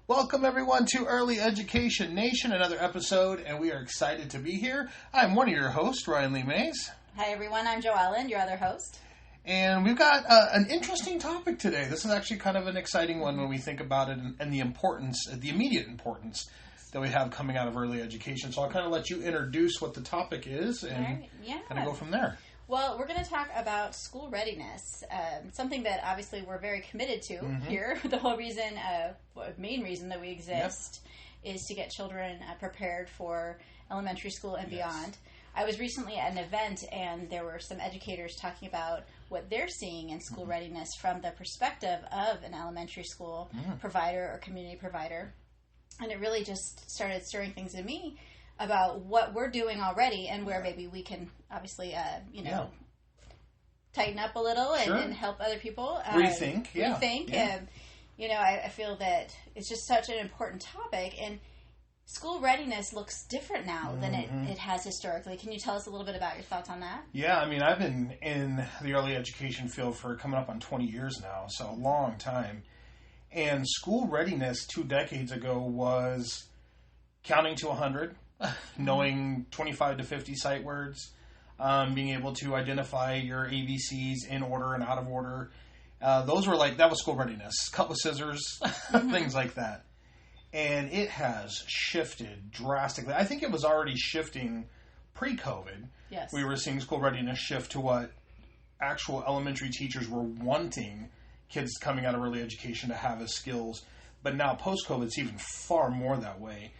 Welcome everyone to Early Education Nation, another episode, and we are excited to be here. I'm one of your hosts, Ryan Lee Mays. Hi everyone, I'm Joellen, your other host. And we've got an interesting topic today. This is actually kind of an exciting one when we think about it and the importance, the immediate importance that we have coming out of early education. So I'll kind of let you introduce what the topic is and kind of go from there. Well, we're going to talk about school readiness, something that obviously we're very committed to here. The whole reason, main reason that we exist is to get children prepared for elementary school and beyond. I was recently at an event and there were some educators talking about what they're seeing in school readiness from the perspective of an elementary school provider or community provider. And it really just started stirring things in me about what we're doing already and where maybe we can obviously, tighten up a little and help other people. Rethink. I feel that it's just such an important topic, and school readiness looks different now than it has historically. Can you tell us a little bit about your thoughts on that? Yeah, I mean, I've been in the early education field for coming up on 20 years now, so a long time. And school readiness 2 decades ago was counting to 100, knowing 25 to 50 sight words, being able to identify your ABCs in order and out of order. That was school readiness. Cut with scissors, things like that. And it has shifted drastically. I think it was already shifting pre-COVID. Yes. We were seeing school readiness shift to what actual elementary teachers were wanting kids coming out of early education to have as skills. But now post-COVID, it's even far more that way.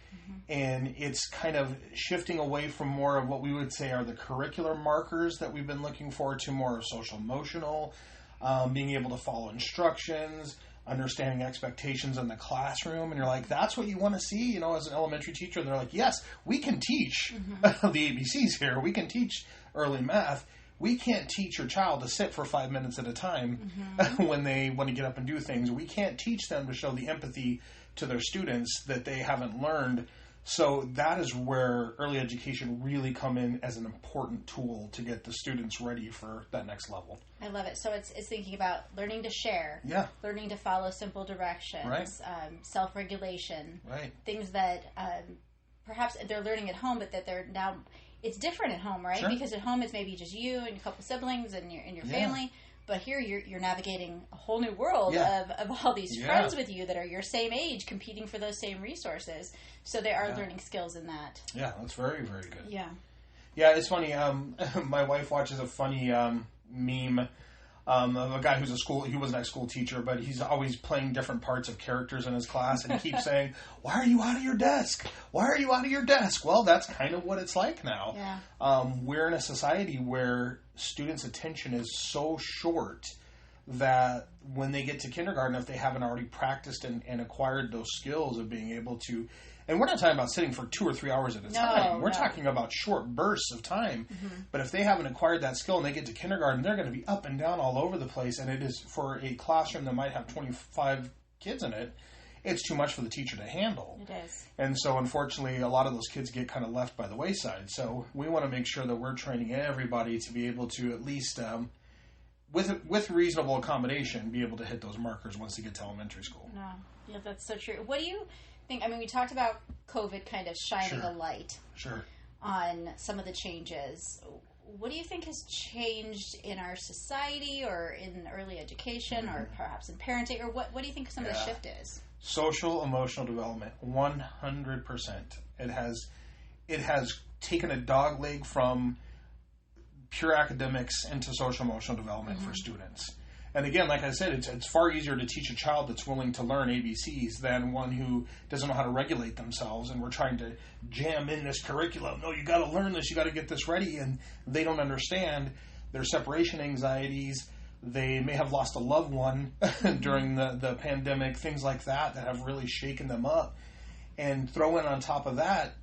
And it's kind of shifting away from more of what we would say are the curricular markers that we've been looking for to more of social emotional, being able to follow instructions, understanding expectations in the classroom. And you're like, that's what you want to see, as an elementary teacher. And they're like, yes, we can teach the ABCs here. We can teach early math. We can't teach your child to sit for 5 minutes at a time when they want to get up and do things. We can't teach them to show the empathy to their students that they haven't learned. So that is where early education really come in as an important tool to get the students ready for that next level. I love it. So it's thinking about learning to share, learning to follow simple directions, self-regulation, things that perhaps they're learning at home, but that they're now... It's different at home, right? Sure. Because at home it's maybe just you and a couple siblings and your family. But here you're navigating a whole new world of all these friends with you that are your same age, competing for those same resources. So they are learning skills in that. Yeah, that's very, very good. Yeah. Yeah, it's funny. My wife watches a funny meme of a guy he was an ex-school teacher, but he's always playing different parts of characters in his class, and he keeps saying, why are you out of your desk? Why are you out of your desk? Well, that's kind of what it's like now. Yeah. We're in a society where students' attention is so short that when they get to kindergarten, if they haven't already practiced and acquired those skills of being able to, and we're not talking about sitting for 2 or 3 hours at a time. We're talking about short bursts of time. But if they haven't acquired that skill and they get to kindergarten, they're going to be up and down all over the place. And it is, for a classroom that might have 25 kids in it, it's too much for the teacher to handle. It is. And so, unfortunately, a lot of those kids get kind of left by the wayside. So we want to make sure that we're training everybody to be able to at least, with reasonable accommodation, be able to hit those markers once they get to elementary school. No. Yeah, that's so true. What do you think? I mean, we talked about COVID kind of shining a light on some of the changes. What do you think has changed in our society or in early education or perhaps in parenting? Or what do you think some of the shift is? Social emotional development, 100%. It has taken a dog leg from pure academics into social emotional development for students. And again, like I said, it's far easier to teach a child that's willing to learn ABCs than one who doesn't know how to regulate themselves, and we're trying to jam in this curriculum. No, you got to learn this, you got to get this ready, and they don't understand their separation anxieties. They may have lost a loved one during the pandemic, things like that have really shaken them up. And throw in on top of that,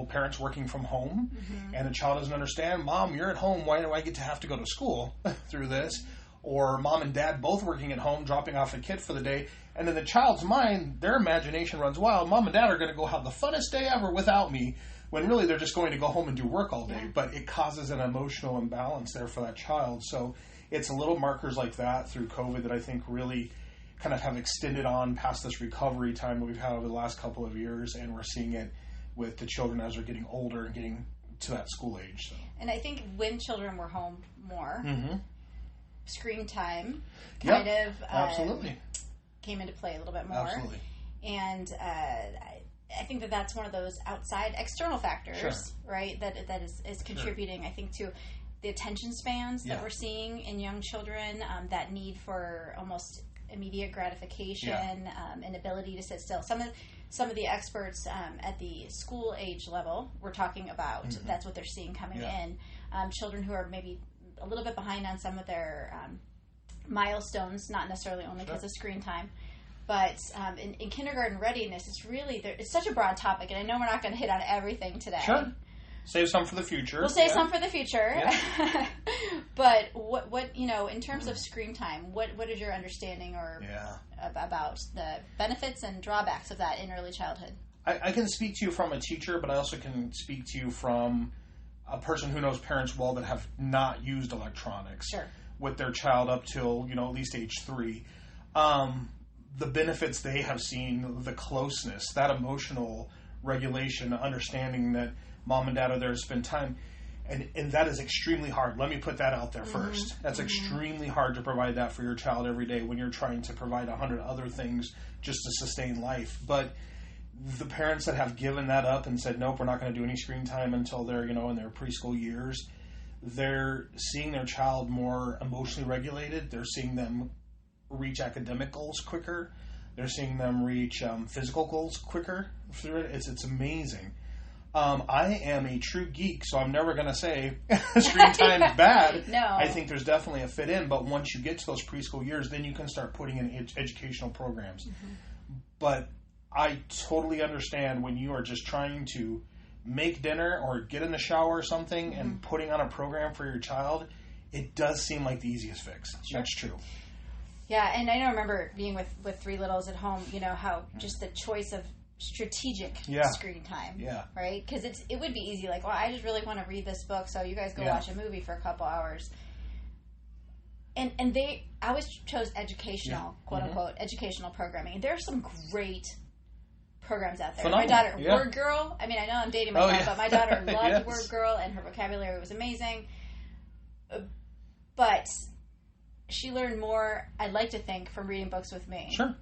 parents working from home, and a child doesn't understand, Mom, you're at home, why do I get to have to go to school through this? Or mom and dad both working at home, dropping off a kid for the day. And in the child's mind, their imagination runs wild. Mom and dad are going to go have the funnest day ever without me, when really they're just going to go home and do work all day. But it causes an emotional imbalance there for that child. So it's little markers like that through COVID that I think really kind of have extended on past this recovery time that we've had over the last couple of years, and we're seeing it with the children as they're getting older and getting to that school age. So. And I think when children were home more, screen time absolutely came into play a little bit more. Absolutely. And I think that that's one of those outside external factors, right, that is contributing, I think, to the attention spans that we're seeing in young children, that need for almost immediate gratification, and ability to sit still. Some of the experts at the school age level were talking about that's what they're seeing coming in. Children who are maybe a little bit behind on some of their milestones, not necessarily only because of screen time. But in kindergarten readiness, it's such a broad topic, and I know we're not going to hit on everything today. Sure. Save some for the future. We'll save some for the future. Yeah. But what in terms of screen time, what is your understanding about the benefits and drawbacks of that in early childhood? I can speak to you from a teacher, but I also can speak to you from a person who knows parents well that have not used electronics with their child up till at least age 3. The benefits they have seen, the closeness, that emotional regulation, understanding that mom and dad are there to spend time. And that is extremely hard. Let me put that out there first. That's extremely hard to provide that for your child every day when you're trying to provide 100 other things just to sustain life. But the parents that have given that up and said, nope, we're not going to do any screen time until they're, in their preschool years, they're seeing their child more emotionally regulated. They're seeing them reach academic goals quicker. They're seeing them reach physical goals quicker through it. It's amazing. I am a true geek, so I'm never going to say screen time is bad. No. I think there's definitely a fit in, but once you get to those preschool years, then you can start putting in educational programs. But I totally understand when you are just trying to make dinner or get in the shower or something and putting on a program for your child, it does seem like the easiest fix. Sure. That's true. Yeah, and I remember being with 3 littles at home, how just the choice of strategic screen time, right? Because it would be easy, like, well, I just really want to read this book, so you guys go watch a movie for a couple hours. And I always chose educational, quote unquote, educational programming. And there are some great programs out there. Phenomenal. My daughter, Word Girl. I mean, I know I'm dating myself, but my daughter loved Word Girl, and her vocabulary was amazing. But she learned more, I'd like to think, from reading books with me. Sure.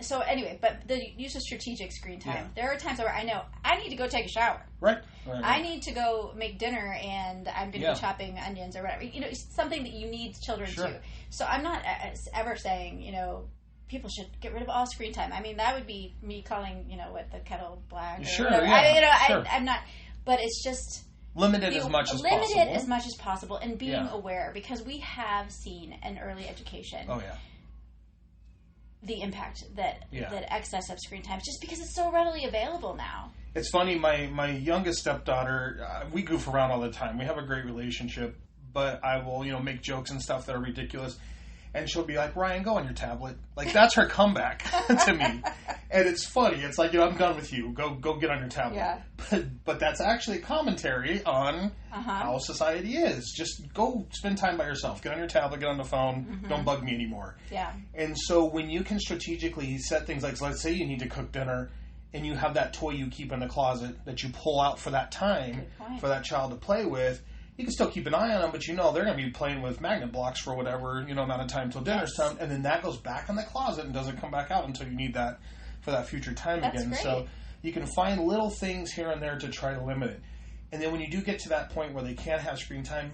So anyway, but the use of strategic screen time. There are times where I know I need to go take a shower. Right. I need to go make dinner, and I'm going to be chopping onions or whatever. It's something that you need children to. So I'm not ever saying, people should get rid of all screen time. I mean, that would be me calling, the kettle black. Or whatever. I'm not. But it's just limited as much as possible. Limited as much as possible, and being aware, because we have seen in early education. Oh yeah. The impact that excess of screen time, just because it's so readily available now. It's funny, my youngest stepdaughter, we goof around all the time. We have a great relationship, but I will, make jokes and stuff that are ridiculous. And she'll be like, Ryan, go on your tablet. Like, that's her comeback to me. And it's funny. It's like, I'm done with you. Go get on your tablet. Yeah. But that's actually commentary on how society is. Just go spend time by yourself. Get on your tablet, get on the phone. Don't bug me anymore. Yeah. And so when you can strategically set things like, so let's say you need to cook dinner, and you have that toy you keep in the closet that you pull out for that time for that child to play with, you can still keep an eye on them, but they're going to be playing with magnet blocks for whatever amount of time till dinner's time, and then that goes back in the closet and doesn't come back out until you need that for that future time again. Great. So you can find little things here and there to try to limit it. And then when you do get to that point where they can't have screen time,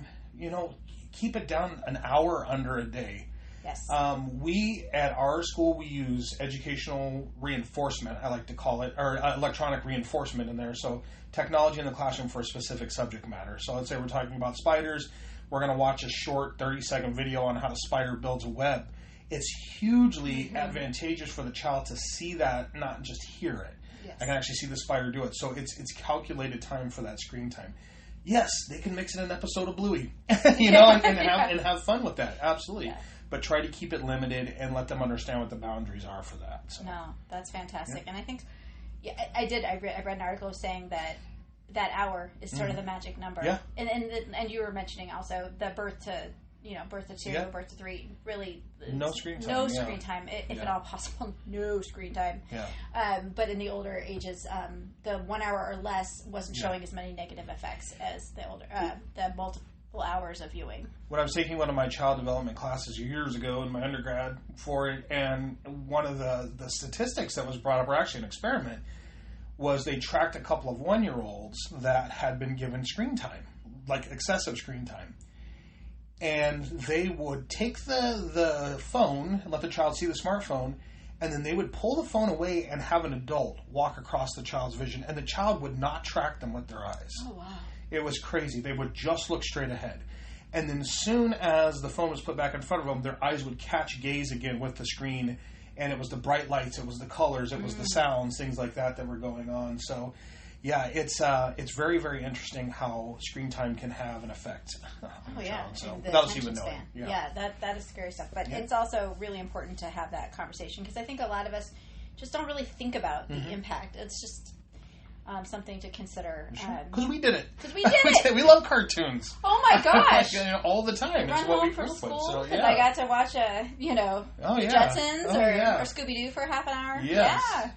keep it down an hour under a day. Yes. We, at our school, we use educational reinforcement, I like to call it, or electronic reinforcement in there. So technology in the classroom for a specific subject matter. So let's say we're talking about spiders. We're going to watch a short 30-second video on how a spider builds a web. It's hugely advantageous for the child to see that, not just hear it. Yes. I can actually see the spider do it. So it's calculated time for that screen time. Yes, they can mix in an episode of Bluey, and have fun with that. Absolutely. Yeah. But try to keep it limited and let them understand what the boundaries are for that. So. No, that's fantastic. Yeah. And I think, I read an article saying that hour is sort of the magic number. Yeah. And you were mentioning also the birth to birth to 2, Yeah. birth to 3, really No screen time. No screen time, if at all possible. No screen time. Yeah. But in the older ages, the 1 hour or less wasn't showing as many negative effects as the older, the multiple hours of viewing. When I was taking one of my child development classes years ago in my undergrad for it, and one of the statistics that was brought up, or actually an experiment, was they tracked a couple of 1-year-olds that had been given screen time, like excessive screen time. And they would take the phone and let the child see the smartphone, and then they would pull the phone away and have an adult walk across the child's vision, and the child would not track them with their eyes. Oh, wow. It was crazy. They would just look straight ahead. And then as soon as the phone was put back in front of them, their eyes would catch gaze again with the screen, and it was the bright lights, it was the colors, it was the sounds, things like that were going on. So, yeah, it's very, very interesting how screen time can have an effect on the child. So, without us even knowing. Yeah, that is scary stuff. But it's also really important to have that conversation, because I think a lot of us just don't really think about the impact. It's just something to consider. Because we did it. Because we did it. We love cartoons. Oh my gosh! All the time. Run It's what we home from grew up with. school So, because I got to watch Jetsons or Scooby Doo for half an hour. Yes. Yeah.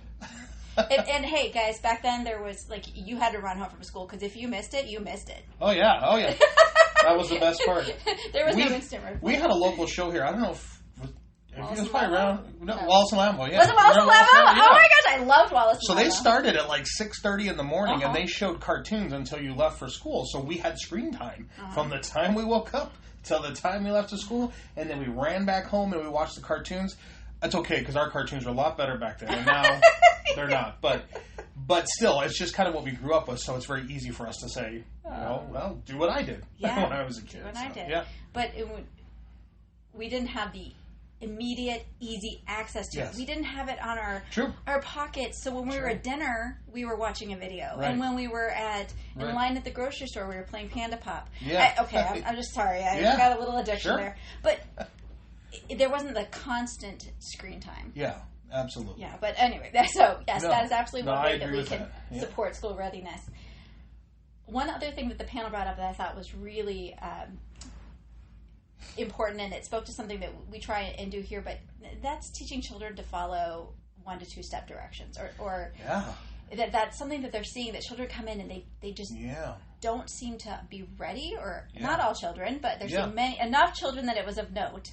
and hey, guys, back then there was you had to run home from school, because if you missed it, you missed it. Oh yeah. That was the best part. There was no instant replay. We had a local show here. I don't know if it was probably around. No, No. Wallace and Lambo. Yeah. Was it Wallace and Lambo? Yeah. Oh my gosh, I loved Wallace and So Lambo. they started at 6:30 in the morning, and Uh-huh. they showed cartoons until you left for school. So we had screen time from the time we woke up till the time we left to school, and then we ran back home and we watched the cartoons. That's okay, because our cartoons were a lot better back then, and now they're not. But still, it's just kind of what we grew up with, so it's very easy for us to say, well, do what I did when I was a kid. Do what I did. Yeah. But we didn't have the immediate, easy access to it. We didn't have it on our pockets. So when we were at dinner, we were watching a video. Right. And when we were in line at the grocery store, we were playing Panda Pop. Yeah. I'm just sorry. I got a little addiction there. But there wasn't the constant screen time. Yeah, absolutely. Yeah, but anyway, that is absolutely one way that we can support school readiness. One other thing that the panel brought up that I thought was really important, and it spoke to something that we try and do here, but that's teaching children to follow 1 to 2 step directions, or that's something that they're seeing, that children come in and they just don't seem to be ready, or not all children, but there's enough children that it was of note.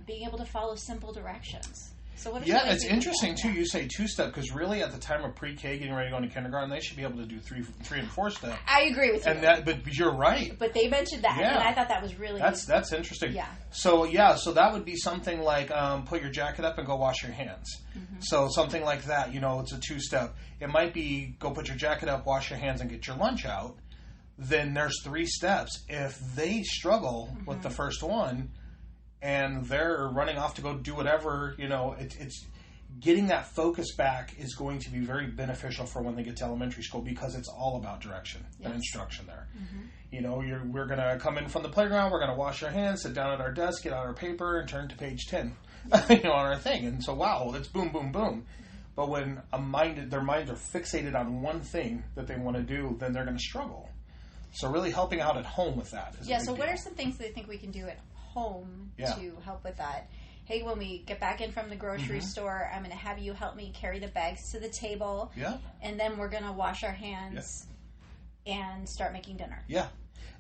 Being able to follow simple directions. So what it's interesting too. You say 2-step, because really at the time of pre-K, getting ready to go into kindergarten, they should be able to do 3 and 4-step. I agree with you. And but you're right. But they mentioned that, and I thought that was really that's interesting. Yeah. So that would be something like put your jacket up and go wash your hands. So something like that. It's a 2-step. It might be go put your jacket up, wash your hands, and get your lunch out. Then there's 3 steps. If they struggle with the first one, and they're running off to go do whatever, it's getting that focus back is going to be very beneficial for when they get to elementary school, because it's all about direction and instruction there. We're going to come in from the playground, we're going to wash our hands, sit down at our desk, get out our paper, and turn to page 10 on our thing. And so, wow, it's boom, boom, boom. But when their minds are fixated on one thing that they want to do, then they're going to struggle. So really helping out at home with that is a big so what deal. are some things that you think we can do at home to help with that? Hey, when we get back in from the grocery store, I'm going to have you help me carry the bags to the table. Yeah. And then we're going to wash our hands and start making dinner. Yeah.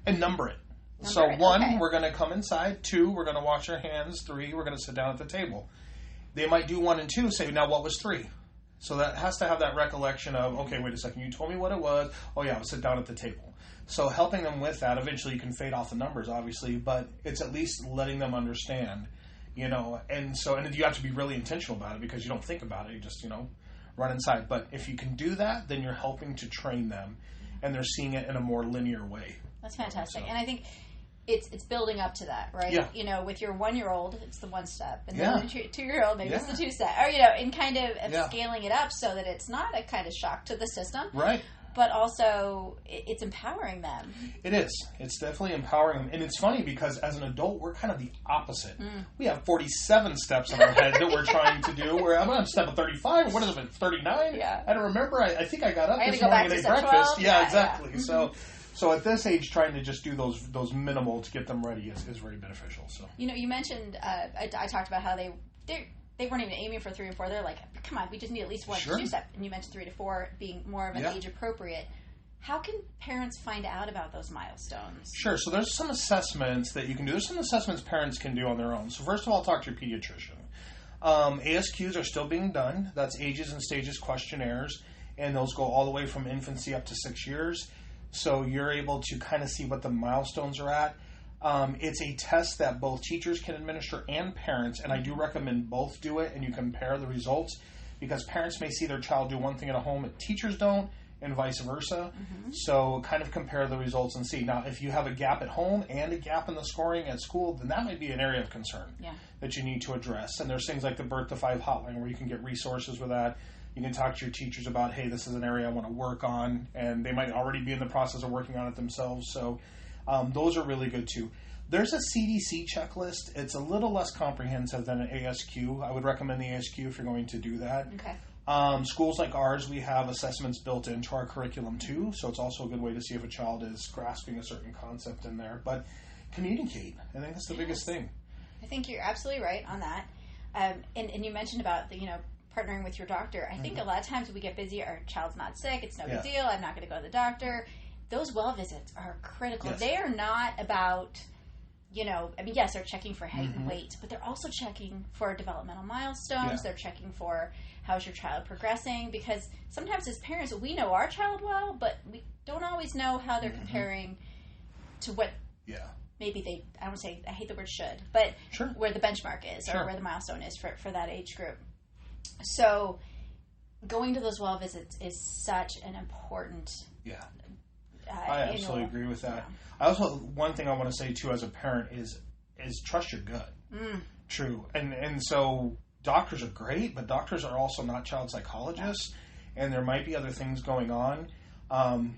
And number it. Number it. 1, we're going to come inside. 2, we're going to wash our hands. 3, we're going to sit down at the table. They might do 1 and 2, say, now what was 3? So that has to have that recollection of, okay, wait a second, you told me what it was. Oh yeah, I'll sit down at the table. So helping them with that, eventually you can fade off the numbers, obviously, but it's at least letting them understand, and you have to be really intentional about it, because you don't think about it, you just, run inside. But if you can do that, then you're helping to train them, and they're seeing it in a more linear way. That's fantastic. And I think it's building up to that, right? Yeah. With your 1-year-old, it's the 1-step, and Yeah. then your 2-year-old, maybe it's the 2-step, or and kind of scaling it up so that it's not a kind of shock to the system, right? But also it's empowering them. It is. It's definitely empowering them, and it's funny because as an adult, we're kind of the opposite. We have 47 steps in our head that we're trying to do. Where I'm on step 35. What is it? 39? Yeah. I don't remember. I think I got up I this had to go morning back and to ate step breakfast. 12. Yeah, Yeah, exactly. yeah. So at this age, trying to just do those minimal to get them ready is very beneficial. So you mentioned I talked about how they weren't even aiming for 3 and 4. They're like, come on, we just need at least 1 to 2 step. And you mentioned 3 to 4 being more of an age appropriate. How can parents find out about those milestones? Sure. So there's some assessments that you can do. There's some assessments parents can do on their own. So first of all, talk to your pediatrician. ASQs are still being done. That's ages and stages questionnaires, and those go all the way from infancy up to 6 years. So you're able to kind of see what the milestones are at. It's a test that both teachers can administer and parents, and I do recommend both do it, and you compare the results, because parents may see their child do one thing at home that teachers don't, and vice versa. So kind of compare the results and see. Now, if you have a gap at home and a gap in the scoring at school, then that might be an area of concern that you need to address. And there's things like the Birth to 5 hotline where you can get resources with that. You can talk to your teachers about, hey, this is an area I want to work on, and they might already be in the process of working on it themselves. So those are really good too. There's a CDC checklist. It's a little less comprehensive than an ASQ. I would recommend the ASQ if you're going to do that. Okay. Schools like ours, we have assessments built into our curriculum too, so it's also a good way to see if a child is grasping a certain concept in there. But communicate. I think that's the biggest thing. I think you're absolutely right on that. And you mentioned about partnering with your doctor. I think a lot of times we get busy. Our child's not sick. It's no big deal. I'm not going to go to the doctor. Those well visits are critical. Yes. They are not about, yes, they're checking for height and weight, but they're also checking for developmental milestones. Yeah. They're checking for how's your child progressing, because sometimes as parents, we know our child well, but we don't always know how they're comparing to what maybe I don't say, I hate the word should, but where the benchmark is or where the milestone is for that age group. So going to those well visits is such an important I absolutely agree with that. I also, one thing I want to say too as a parent is trust your gut. True. And so doctors are great, but doctors are also not child psychologists, and there might be other things going on.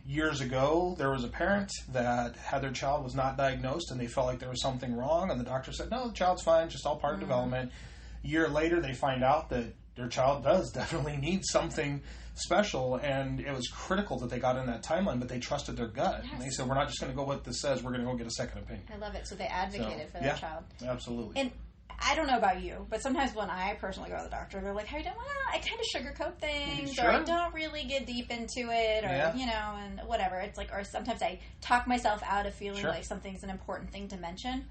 Years ago, there was a parent that had their child was not diagnosed, and they felt like there was something wrong, and the doctor said, no, the child's fine, just all part of development. A year later, they find out that their child does definitely need something special, and it was critical that they got in that timeline, but they trusted their gut. Yes. And they said, we're not just going to go what this says, we're going to go get a second opinion. I love it. So they advocated for their child. Absolutely. And I don't know about you, but sometimes when I personally go to the doctor, they're like, how you doing? Well, I kind of sugarcoat things, or I don't really get deep into it, or, and whatever. It's like, or sometimes I talk myself out of feeling like something's an important thing to mention.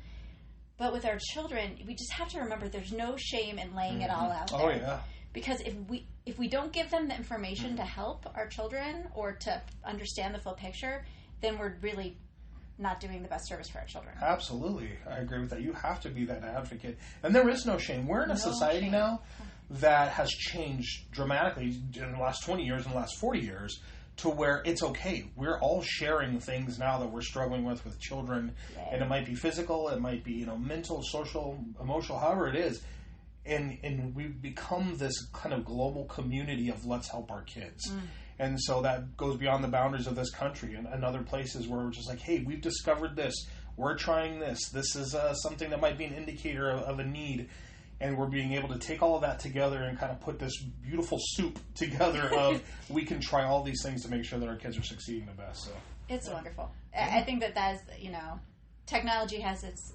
But with our children, we just have to remember there's no shame in laying it all out there. Oh, yeah. Because if we don't give them the information to help our children or to understand the full picture, then we're really not doing the best service for our children. Absolutely. I agree with that. You have to be that advocate. And there is no shame. We're in a society now that has changed dramatically in the last 20 years and the last 40 years to where it's okay. We're all sharing things now that we're struggling with children. Right. And it might be physical, it might be, mental, social, emotional, however it is. And we've become this kind of global community of let's help our kids. And so that goes beyond the boundaries of this country and other places where we're just like, hey, we've discovered this. We're trying this. This is something that might be an indicator of a need. And we're being able to take all of that together and kind of put this beautiful soup together of we can try all these things to make sure that our kids are succeeding the best. So it's wonderful. I think that is, technology has its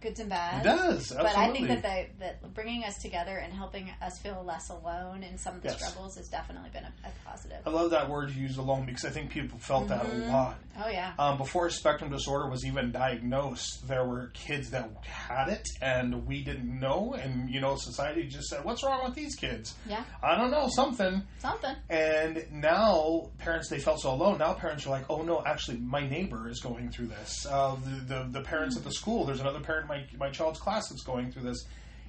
goods and bads. It does, absolutely. But I think that bringing us together and helping us feel less alone in some of the struggles has definitely been a positive. I love that word you used, alone, because I think people felt that a lot. Oh, yeah. Before spectrum disorder was even diagnosed, there were kids that had it, and we didn't know, and, society just said, what's wrong with these kids? Yeah. I don't know, something. Something. And now, parents, they felt so alone. Now parents are like, oh, no, actually, my neighbor is going through this. The parents at the school, there's another parent in my child's class that's going through this.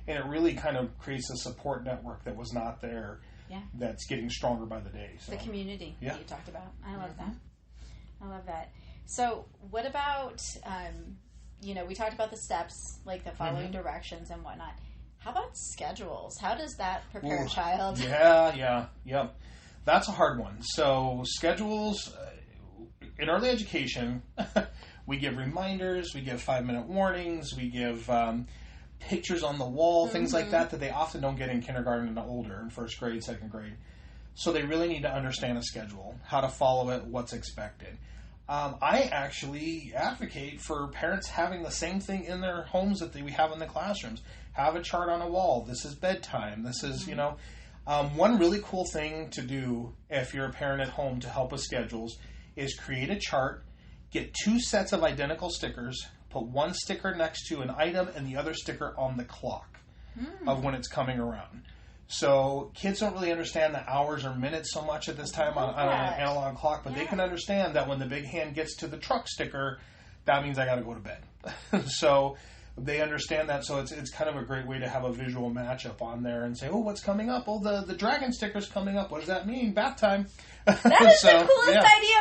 And it really kind of creates a support network that was not there that's getting stronger by the day. So. The community that you talked about. I love that. I love that. So what about, we talked about the steps, like the following directions and whatnot. How about schedules? How does that prepare a child? Yeah. That's a hard one. So schedules, in early education, we give reminders, we give 5-minute warnings, we give pictures on the wall, things like that they often don't get in kindergarten and older, in first grade, second grade. So they really need to understand a schedule, how to follow it, what's expected. I actually advocate for parents having the same thing in their homes that we have in the classrooms. Have a chart on a wall. This is bedtime. This is, one really cool thing to do if you're a parent at home to help with schedules is create a chart, get 2 sets of identical stickers, put one sticker next to an item and the other sticker on the clock of when it's coming around. So kids don't really understand the hours or minutes so much at this time on an analog clock, but they can understand that when the big hand gets to the truck sticker, that means I got to go to bed. So they understand that. So it's kind of a great way to have a visual matchup on there and say, oh, what's coming up? Oh, the dragon sticker's coming up. What does that mean? Bath time. That is the coolest idea.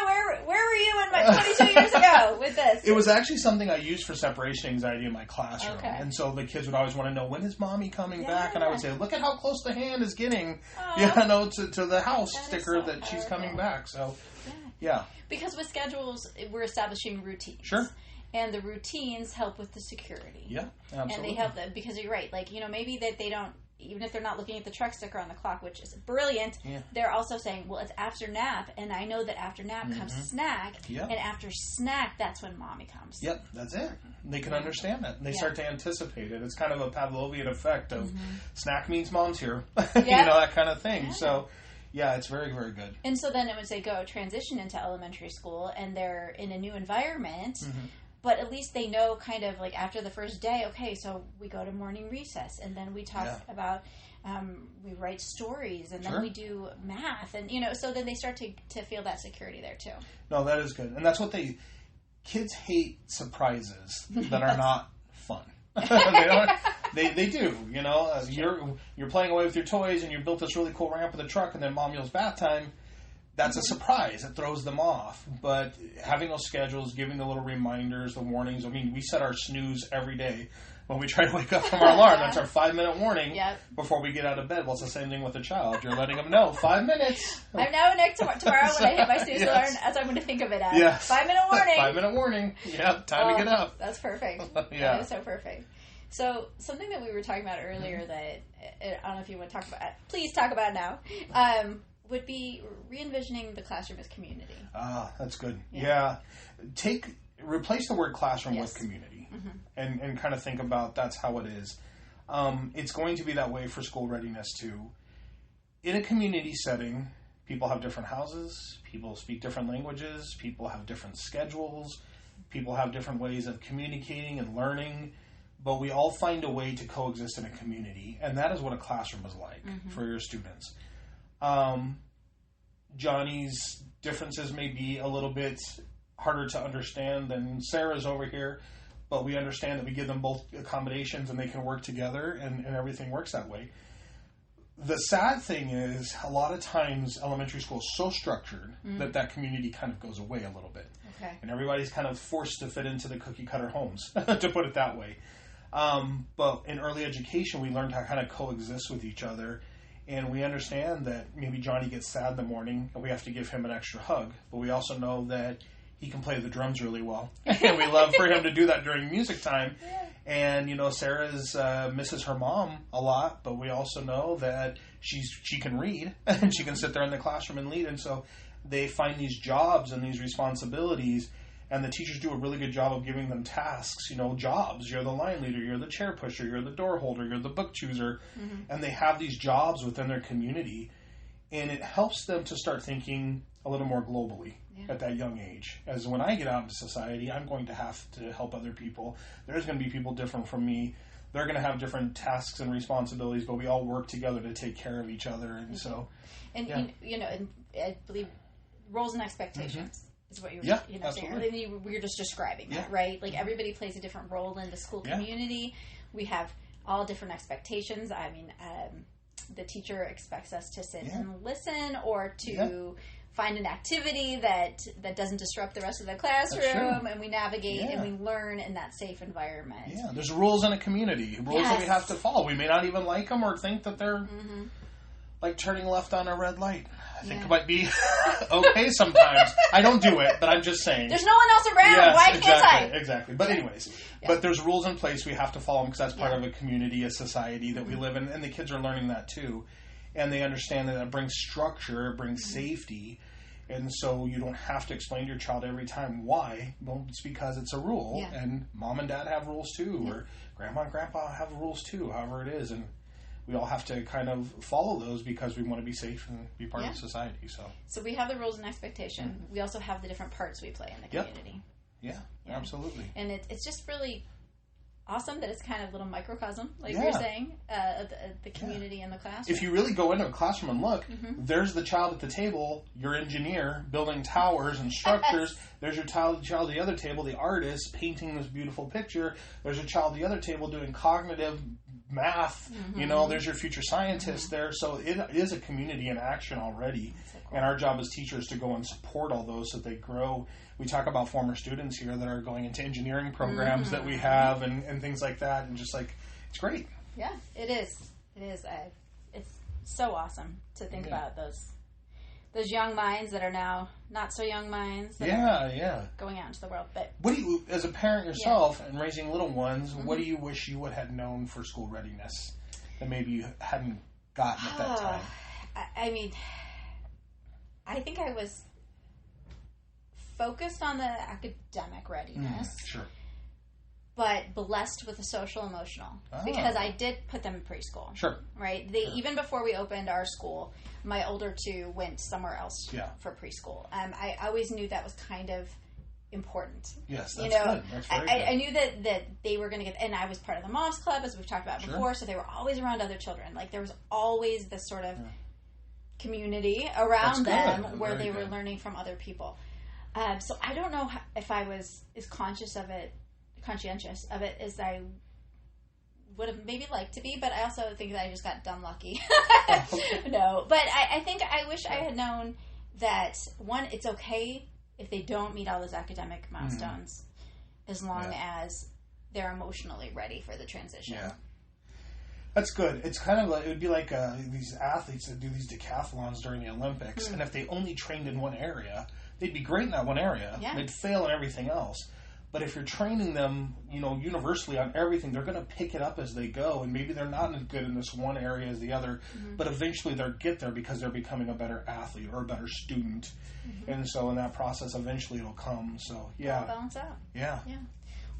Where were you in my 22 years ago with this? It was actually something I used for separation anxiety in my classroom. Okay. And so the kids would always want to know, when is mommy coming back? And I would say, look at how close the hand is getting to the house sticker that she's coming back. So, yeah. Because with schedules, we're establishing routines. Sure. And the routines help with the security. Yeah, absolutely. And they help them, because you're right. Like, maybe that they don't, even if they're not looking at the truck sticker on the clock, which is brilliant, they're also saying, well, it's after nap, and I know that after nap comes snack, and after snack, that's when mommy comes. Yep, that's it. They can understand that. And they start to anticipate it. It's kind of a Pavlovian effect of snack means mom's here, that kind of thing. Yeah. So, yeah, it's very, very good. And so then as they go transition into elementary school, and they're in a new environment, but at least they know kind of like after the first day, okay, so we go to morning recess, and then we talk about, we write stories, and then we do math, and, so then they start to feel that security there too. No, that is good. And that's what kids hate surprises that are not fun. They do, you're playing away with your toys, and you built this really cool ramp with a truck, and then mom yells bath time. That's a surprise. It throws them off. But having those schedules, giving the little reminders, the warnings. I mean, we set our snooze every day when we try to wake up from our alarm. That's our 5-minute warning before we get out of bed. Well, it's the same thing with a child. You're letting them know, 5 minutes. I'm now tomorrow when I hit my snooze alarm, that's what I'm going to think of it as. Yes. 5-minute warning. 5-minute warning. Yep, time to get up. That's perfect. That is so perfect. So something that we were talking about earlier that, I don't know if you want to talk about, please talk about it now, would be re-envisioning the classroom as community. That's good. Yeah. Replace the word classroom with community and kind of think about that's how it is. It's going to be that way for school readiness too. In a community setting, people have different houses, people speak different languages, people have different schedules, people have different ways of communicating and learning, but we all find a way to coexist in a community, and that is what a classroom is like for your students. Johnny's differences may be a little bit harder to understand than Sarah's over here, but we understand that we give them both accommodations and they can work together, and everything works that way. The sad thing is, a lot of times elementary school is so structured that community kind of goes away a little bit. Okay. And everybody's kind of forced to fit into the cookie cutter homes, to put it that way. But in early education, we learned how to kind of coexist with each other. And we understand that maybe Johnny gets sad in the morning and we have to give him an extra hug. But we also know that he can play the drums really well. And we love for him to do that during music time. Yeah. And, Sarah's misses her mom a lot. But we also know that she can read and she can sit there in the classroom and lead. And so they find these jobs and these responsibilities. And the teachers do a really good job of giving them tasks, jobs. You're the line leader, you're the chair pusher, you're the door holder, you're the book chooser. And they have these jobs within their community. And it helps them to start thinking a little more globally at that young age. As when I get out into society, I'm going to have to help other people. There's going to be people different from me. They're going to have different tasks and responsibilities, but we all work together to take care of each other. And so... And, and I believe roles and expectations. Is what you were saying. We were just describing that, right? Like everybody plays a different role in the school community. We have all different expectations. I mean, the teacher expects us to sit and listen, or to find an activity that doesn't disrupt the rest of the classroom, and we navigate and we learn in that safe environment. Yeah, there's rules in a community, rules that we have to follow. We may not even like them or think that they're like turning left on a red light. I think it might be okay sometimes. I don't do it, but I'm just saying. There's no one else around. Yes, Why can't I? Exactly. But anyways, but there's rules in place. We have to follow them because that's part of a community, a society that we live in. And the kids are learning that too. And they understand that it brings structure, it brings safety. And so you don't have to explain to your child every time why. Well, it's because it's a rule. Yeah. And mom and dad have rules too. Or grandma and grandpa have rules too, however it is. And we all have to kind of follow those because we want to be safe and be part of society. So we have the rules and expectation. We also have the different parts we play in the community. Yeah, absolutely. And it's just really awesome that it's kind of a little microcosm, like you're saying, the community in the classroom. If you really go into a classroom and look, there's the child at the table, your engineer, building towers and structures. There's your child at the other table, the artist, painting this beautiful picture. There's a child at the other table doing cognitive math. You know, there's your future scientist there. So it is a community in action already. So cool. And our job as teachers to go and support all those so that they grow. We talk about former students here that are going into engineering programs that we have and things like that. And just like, it's great. Yeah, it is. It is. It's so awesome to think about those young minds that are now not so young minds. That are going out into the world. But what do you, as a parent yourself and raising little ones, what do you wish you would have known for school readiness that maybe you hadn't gotten at that time? I mean, I think I was focused on the academic readiness. Sure. But blessed with the social emotional because I did put them in preschool. Sure. Right? Even before we opened our school, my older two went somewhere else for preschool. I always knew that was kind of important. Yes, that's good. That's very good. I knew that they were going to get, and I was part of the Moms Club, as we've talked about before, so they were always around other children. Like, there was always this sort of community around them where they were learning from other people. So I don't know if I was as conscientious of it as I would have maybe liked to be, but I also think that I just got dumb lucky. No, but I think I wish I had known that, one, it's okay if they don't meet all those academic milestones as long as they're emotionally ready for the transition. Yeah. That's good. It's kind of like, it would be like these athletes that do these decathlons during the Olympics, and if they only trained in one area, they'd be great in that one area. Yeah. They'd fail in everything else. But if you're training them, universally on everything, they're going to pick it up as they go, and maybe they're not as good in this one area as the other, but eventually they'll get there because they're becoming a better athlete or a better student. And so in that process, eventually it'll come. So, it'll balance out. Yeah.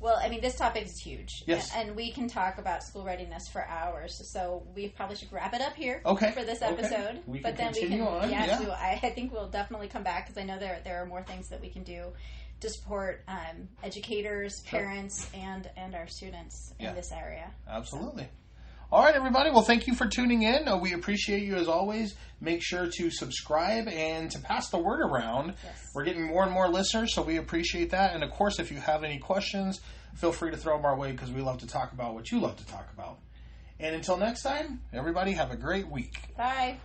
Well, I mean, this topic is huge. Yes. And we can talk about school readiness for hours, so we probably should wrap it up here for this episode. We can continue on. So I think we'll definitely come back because I know there are more things that we can do to support educators, parents, and our students in this area. Absolutely. All right, everybody. Well, thank you for tuning in. We appreciate you as always. Make sure to subscribe and to pass the word around. Yes. We're getting more and more listeners, so we appreciate that. And, of course, if you have any questions, feel free to throw them our way because we love to talk about what you love to talk about. And until next time, everybody have a great week. Bye.